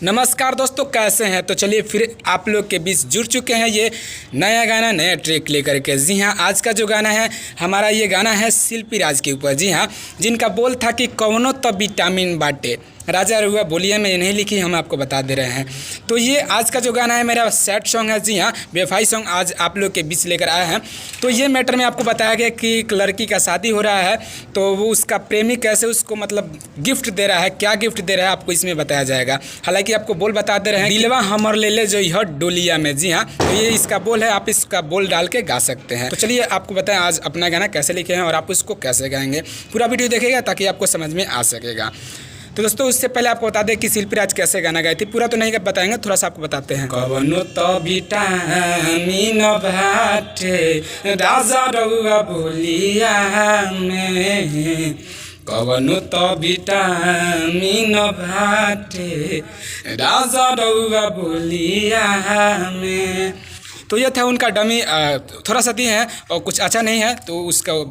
नमस्कार दोस्तों, कैसे हैं। तो चलिए फिर आप लोग के बीच जुड़ चुके हैं ये नया गाना नया ट्रैक लेकर के। जी हाँ, आज का जो गाना है हमारा, ये गाना है शिल्पी राज के ऊपर। जी हाँ, जिनका बोल था कि कौनो तो विटामिन बाटे राजा रहुआ बोलिए में नहीं लिखी, हम आपको बता दे रहे हैं। तो ये आज का जो गाना है मेरा सैड सॉन्ग है। जी हाँ, बेवफाई सॉन्ग आज आप लोग के बीच लेकर आए हैं। तो ये मैटर में आपको बताया गया कि एक लड़की का शादी हो रहा है, तो वो उसका प्रेमी कैसे उसको मतलब गिफ्ट दे रहा है, क्या गिफ्ट दे रहा है आपको इसमें बताया जाएगा। हालांकि आपको बोल बता दे रहे हैं, दिलवा हमर ले ले जो यह डोलिया में। जी हाँ, तो ये इसका बोल है, आप इसका बोल डाल के गा सकते हैं। तो चलिए आपको बताएं आज अपना गाना कैसे लिखे हैं और आप इसको कैसे गाएंगे। पूरा वीडियो देखिएगा ताकि आपको समझ में आ सकेगा। तो दोस्तों, उससे पहले आपको बता दें कि शिल्पी राज कैसे गाना गाई थी। पूरा तो नहीं बताएंगे, थोड़ा सा आपको बताते हैं। कवनो तो विटामिन बाटे राजा रहुआ बोलिया में, कवनो तो विटामिन बाटे राजा रहुआ बोलिया में। तो ये था उनका डमी, थोड़ा सा दिए हैं और कुछ अच्छा नहीं है, तो उसका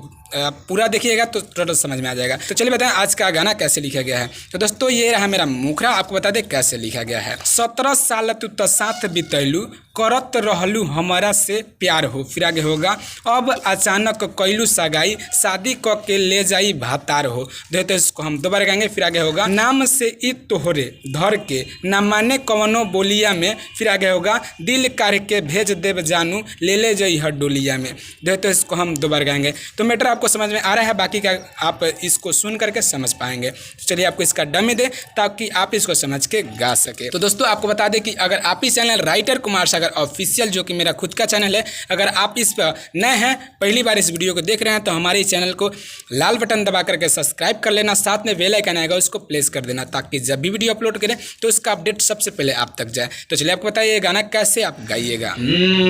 पूरा देखिएगा तो टोटल समझ में आ जाएगा। तो चलिए बताएं आज का गाना कैसे लिखा गया है। तो दोस्तों, ये रहा मेरा मुखरा, आपको बता दें कैसे लिखा गया है। 17 साल तू तो साथ बितैलू, करत रहलू हमारा से प्यार हो, फिर आगे होगा अब अचानक कैलू सगाई, शादी क के ले जाई भातार हो। देखते इसको हम दोबारा गाएंगे, फिर आगे होगा नाम से ई तोहरे धर के ना माने कवनो बोलिया में, फिर आगे होगा दिल काढ़ के भेज देव जानू ले ले जई हर डोलिया में। देखते इसको हम दोबारा गाएंगे। तो मैटर आपको समझ में आ रहा है, बाकी का आप इसको सुन करके समझ पाएंगे। तो चलिए आपको इसका डमी दे ताकि आप इसको समझ के गा सके। तो दोस्तों, आपको बता दें कि अगर आप इस channel writer Kumar Sagar official, जो कि मेरा खुद का चैनल है, अगर आप इस पर नए हैं, पहली बार इस वीडियो को देख रहे हैं, तो हमारे इस चैनल को लाल बटन दबा करके सब्सक्राइब कर लेना, साथ में बेल आइकन आएगा उसको प्रेस कर देना, ताकि जब भी वीडियो अपलोड करें तो उसका अपडेट सबसे पहले आप तक जाए। तो चलिए आपको बताइए गाना कैसे आप गाइएगा।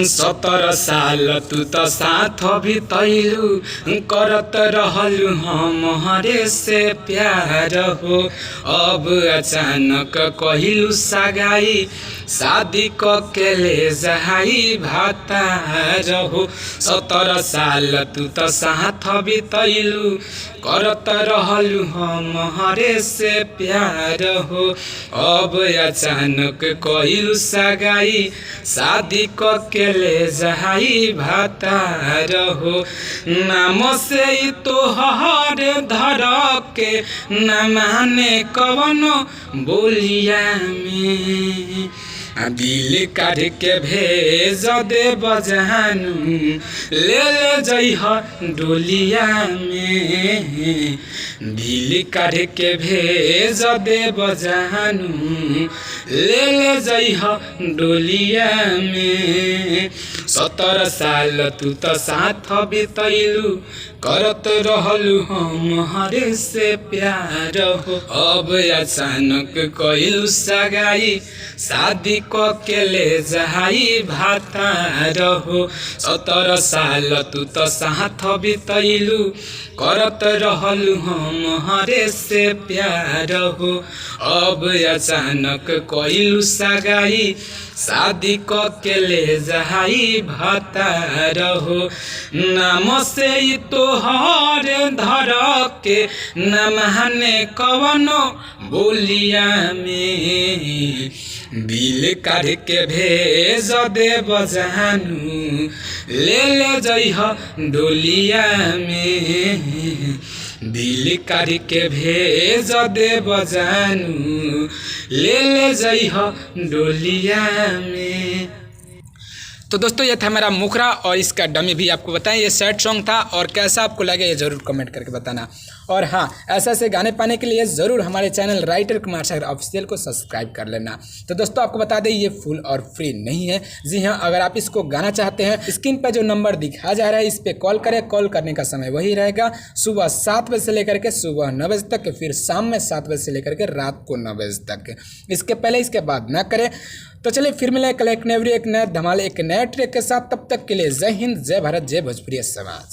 17 साल तू तो साथ भी तैलू, करत रहलू हमारे से प्यार हो, अब अचानक कहिलू सगाई, शादी क के ले जाई भातार हो। 17 साल तू तो साथ बितैलू, करत रहलू हमारे से प्यार हो, अब अचानक कहिलू सगाई, शादी क के ले जाई भातार हो। नाम से ही तोहर धर के न माने कवनो बोलिया में, दिल काढ़ के भेज दे बजानू ले ले जइह डोलिया में, दिल काढ़ के भेज दे बजानू ले ले जइह डोलिया में। 17 साल तू तो साथ बितैलू, करत रहलू हमारे से प्यार हो, अब अचानक कइलू सगाई, शादी क के ले जाई भातार हो। 17 साल तू तो साथ बितैलू, करत रहलू हमारे से प्यार हो, अब अचानक कइलू सगाई, शादी क के ले जाई भातार हो। नाम से ही तोहर धर के न माने कवनो बोलिया में, दिल काढ़ के भेज दे बजानू ले ले जइह डोलिया में, दिल काढ़ के भेज दे बजानू ले ले जइह डोलिया में। तो दोस्तों, ये था मेरा मुखरा और इसका डमी भी आपको बताएं ये सैड सॉन्ग था, और कैसा आपको लगे ये ज़रूर कमेंट करके बताना। और हाँ, ऐसे गाने पाने के लिए ज़रूर हमारे channel writer Kumar Sagar official को सब्सक्राइब कर लेना। तो दोस्तों, आपको बता दें ये फुल और फ्री नहीं है। जी हाँ, अगर आप इसको गाना चाहते हैं, स्क्रीन पर जो नंबर दिखा जा रहा है इस पर कॉल करें। कॉल करने का समय वही रहेगा, सुबह 7 बजे से लेकर के सुबह 9 बजे तक, फिर शाम में 7 बजे से लेकर के रात को 9 बजे तक। इसके पहले इसके बाद ना करें। तो चलिए फिर मिले कल एक नए धमाल एक नए ट्रैक के साथ। तब तक के लिए जय हिंद, जय भारत, जय भोजपुरी समाज।